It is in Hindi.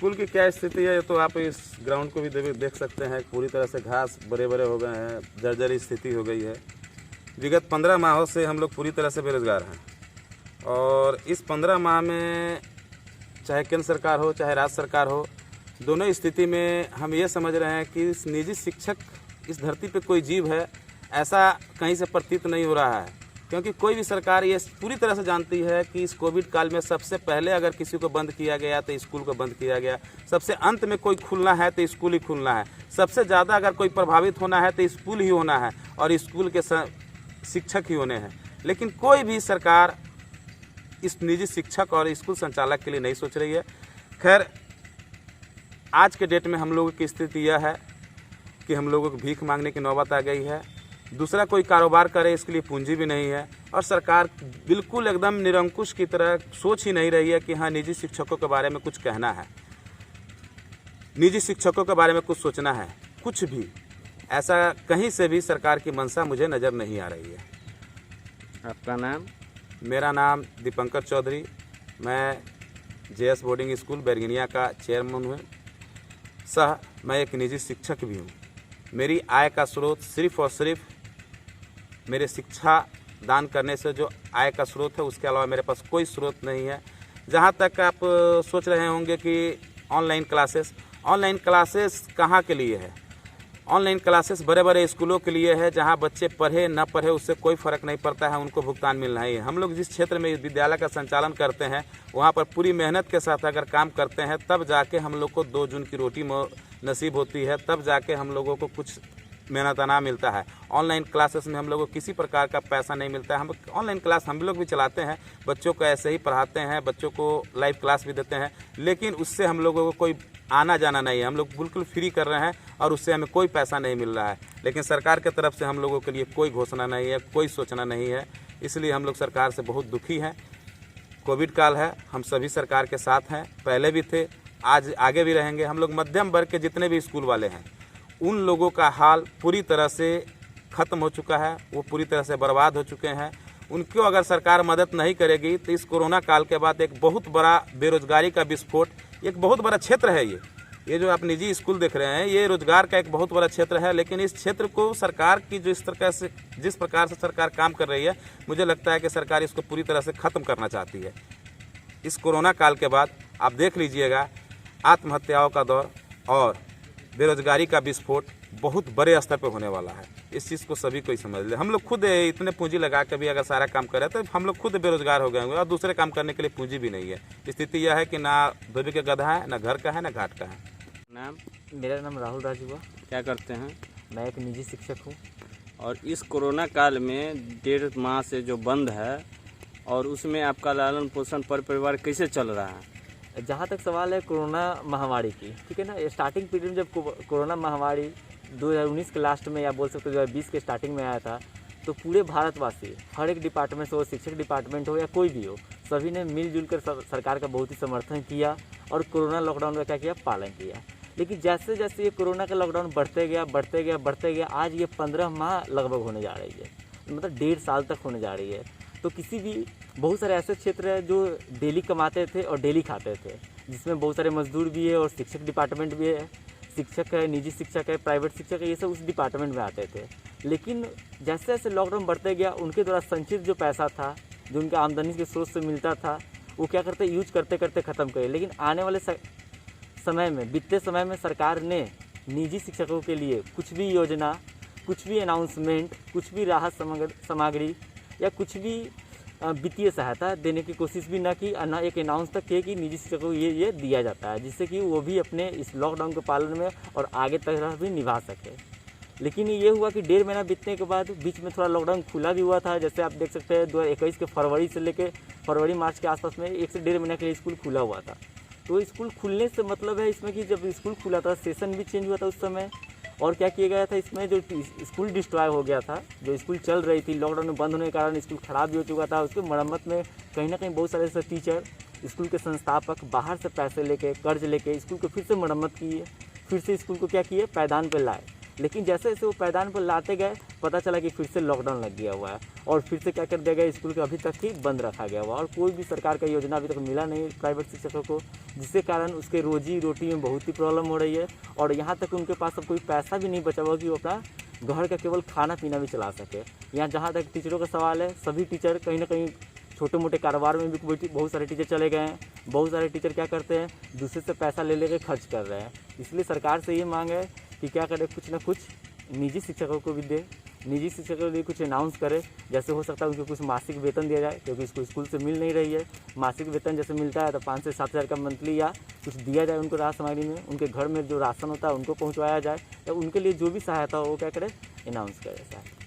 स्कूल की क्या स्थिति है, तो आप इस ग्राउंड को भी देख सकते हैं। पूरी तरह से घास बड़े बड़े हो गए हैं, जर्जर स्थिति हो गई है। विगत 15 माहों से हम लोग पूरी तरह से बेरोजगार हैं और इस 15 माह में चाहे केंद्र सरकार हो चाहे राज्य सरकार हो, दोनों स्थिति में हम ये समझ रहे हैं कि इस निजी शिक्षक इस धरती पे कोई जीव है, ऐसा कहीं से प्रतीत नहीं हो रहा है। क्योंकि कोई भी सरकार ये पूरी तरह से जानती है कि इस कोविड काल में सबसे पहले अगर किसी को बंद किया गया तो स्कूल को बंद किया गया, सबसे अंत में कोई खुलना है तो स्कूल ही खुलना है, सबसे ज़्यादा अगर कोई प्रभावित होना है तो स्कूल ही होना है और स्कूल के शिक्षक ही होने हैं। लेकिन कोई भी सरकार इस निजी शिक्षक और स्कूल संचालक के लिए नहीं सोच रही है। खैर, आज के डेट में हम लोगों की स्थिति यह है कि हम लोगों को भीख मांगने की नौबत आ गई है। दूसरा कोई कारोबार करे इसके लिए पूंजी भी नहीं है और सरकार बिल्कुल एकदम निरंकुश की तरह सोच ही नहीं रही है कि हाँ, निजी शिक्षकों के बारे में कुछ कहना है, निजी शिक्षकों के बारे में कुछ सोचना है। कुछ भी ऐसा कहीं से भी सरकार की मंशा मुझे नज़र नहीं आ रही है। आपका नाम? मेरा नाम दीपंकर चौधरी, मैं जेएस बोर्डिंग स्कूल बैरगनिया का चेयरमैन हूँ, मैं एक निजी शिक्षक भी हूँ। मेरी आय का स्रोत सिर्फ़ और सिर्फ मेरे शिक्षा दान करने से जो आय का स्रोत है, उसके अलावा मेरे पास कोई स्रोत नहीं है। जहाँ तक आप सोच रहे होंगे कि ऑनलाइन क्लासेस कहाँ के लिए है? ऑनलाइन क्लासेस बड़े बड़े स्कूलों के लिए है, जहाँ बच्चे पढ़े न पढ़े उससे कोई फ़र्क नहीं पड़ता है, उनको भुगतान मिलना ही है। हम लोग जिस क्षेत्र में विद्यालय का संचालन करते हैं, वहाँ पर पूरी मेहनत के साथ अगर काम करते हैं, तब जाके हम लोग को 2 जून की रोटी नसीब होती है, तब जाके हम लोगों को कुछ मेहनताना मिलता है। ऑनलाइन क्लासेस में हम लोगों को किसी प्रकार का पैसा नहीं मिलता है। हम ऑनलाइन क्लास हम लोग भी चलाते हैं, बच्चों को ऐसे ही पढ़ाते हैं, बच्चों को लाइव क्लास भी देते हैं, लेकिन उससे हम लोगों को कोई आना जाना नहीं है। हम लोग बिल्कुल फ्री कर रहे हैं और उससे हमें कोई पैसा नहीं मिल रहा है। लेकिन सरकार की तरफ से हम लोगों के लिए कोई घोषणा नहीं है, कोई सूचना नहीं है। इसलिए हम लोग सरकार से बहुत दुखी हैं। कोविड काल है, हम सभी सरकार के साथ हैं, पहले भी थे, आज आगे भी रहेंगे। हम लोग मध्यम वर्ग के जितने भी स्कूल वाले हैं, उन लोगों का हाल पूरी तरह से ख़त्म हो चुका है, वो पूरी तरह से बर्बाद हो चुके हैं। उनको अगर सरकार मदद नहीं करेगी तो इस कोरोना काल के बाद एक बहुत बड़ा बेरोजगारी का विस्फोट, एक बहुत बड़ा क्षेत्र है ये जो आप निजी स्कूल देख रहे हैं, ये रोजगार का एक बहुत बड़ा क्षेत्र है। लेकिन इस क्षेत्र को सरकार की जिस प्रकार से सरकार काम कर रही है, मुझे लगता है कि सरकार इसको पूरी तरह से ख़त्म करना चाहती है। इस कोरोना काल के बाद आप देख लीजिएगा, आत्महत्याओं का दौर और बेरोजगारी का विस्फोट बहुत बड़े स्तर पर होने वाला है। इस चीज़ को सभी कोई समझ ले। हम लोग खुद इतने पूंजी लगा के भी अगर सारा काम करें तो हम लोग खुद बेरोजगार हो गए होंगे और दूसरे काम करने के लिए पूंजी भी नहीं है। स्थिति यह है कि ना धोबी का गधा है, ना घर का है, ना घाट का है। नाम? मेरा नाम राहुल राज हुआ। क्या करते हैं? मैं एक निजी शिक्षक हूँ। और इस कोरोना काल में 1.5 माह से जो बंद है और उसमें आपका लालन पोषण पर परिवार कैसे चल रहा है? जहाँ तक सवाल है कोरोना महामारी की, ठीक है ना, स्टार्टिंग पीरियड में जब कोरोना महामारी 2019 के लास्ट में या बोल सकते हो 2020 के स्टार्टिंग में आया था, तो पूरे भारतवासी हर एक डिपार्टमेंट से हो, शिक्षक डिपार्टमेंट हो या कोई भी हो, सभी ने मिलजुल कर सरकार का बहुत ही समर्थन किया और कोरोना लॉकडाउन का क्या किया, पालन किया। लेकिन जैसे जैसे ये कोरोना का लॉकडाउन बढ़ते गया, आज ये 15 माह लगभग होने जा रही है, मतलब 1.5 साल तक होने जा रही है। तो किसी भी बहुत सारे ऐसे क्षेत्र हैं जो डेली कमाते थे और डेली खाते थे, जिसमें बहुत सारे मजदूर भी है और शिक्षक डिपार्टमेंट भी है, शिक्षक है, निजी शिक्षक है, प्राइवेट शिक्षक है, ये सब उस डिपार्टमेंट में आते थे। लेकिन जैसे जैसे लॉकडाउन बढ़ते गया, उनके द्वारा संचित जो पैसा था, जो उनके आमदनी के स्रोत से मिलता था, वो क्या करते, यूज करते करते ख़त्म करे। लेकिन आने वाले समय में, बीते समय में सरकार ने निजी शिक्षकों के लिए कुछ भी योजना, कुछ भी अनाउंसमेंट, कुछ भी राहत सामग्री या कुछ भी वित्तीय सहायता देने की कोशिश भी ना की, ना एक अनाउंस तक किए कि निजी शिक्षकों को ये दिया जाता है, जिससे कि वो भी अपने इस लॉकडाउन के पालन में और आगे तक भी निभा सके। लेकिन ये हुआ कि 1.5 महीना बीतने के बाद बीच में थोड़ा लॉकडाउन खुला भी हुआ था। जैसे आप देख सकते हैं 2021 के फरवरी से लेकर फरवरी मार्च के आसपास में 1 से 1.5 महीने के लिए स्कूल खुला हुआ था। तो स्कूल खुलने से मतलब है इसमें कि जब स्कूल खुला था, सेशन भी चेंज हुआ था उस समय, और क्या किया गया था इसमें, जो स्कूल डिस्ट्रॉय हो गया था, जो स्कूल चल रही थी, लॉकडाउन में बंद होने के कारण स्कूल खराब भी हो चुका था, उसके मरम्मत में कहीं ना कहीं बहुत सारे ऐसे टीचर, स्कूल के संस्थापक बाहर से पैसे लेके, कर्ज लेके स्कूल को फिर से मरम्मत किए, फिर से स्कूल को क्या किए, पायदान पर लाए। लेकिन जैसे जैसे वो पायदान पर लाते गए पता चला कि फिर से लॉकडाउन लग गया हुआ है और फिर से क्या कर दिया गया, स्कूल को अभी तक ही बंद रखा गया हुआ और कोई भी सरकार का योजना अभी तक मिला नहीं प्राइवेट शिक्षकों को, जिसके कारण उसके रोजी रोटी में बहुत ही प्रॉब्लम हो रही है। और यहाँ तक उनके पास अब कोई पैसा भी नहीं बचा हुआ कि वो अपना घर का केवल खाना पीना भी चला सके। यहाँ जहाँ तक टीचरों का सवाल है, सभी टीचर कहीं ना कहीं छोटे मोटे कारोबार में भी बहुत सारे टीचर चले गए हैं। बहुत सारे टीचर क्या करते हैं, दूसरे से पैसा ले लेकर खर्च कर रहे हैं। इसलिए सरकार से ये मांग है कि क्या करे, कुछ ना कुछ निजी शिक्षकों को भी दे, निजी शिक्षकों के लिए कुछ अनाउंस करे। जैसे हो सकता है उनको कुछ मासिक वेतन दिया जाए, क्योंकि इसको स्कूल से मिल नहीं रही है। मासिक वेतन जैसे मिलता है तो 5 से 7 हज़ार का मंथली या कुछ दिया जाए उनको राहत सामग्री में, उनके घर में जो राशन होता है उनको पहुँचवाया जाए, या उनके लिए जो भी सहायता हो वो क्या करे, अनाउंस करे।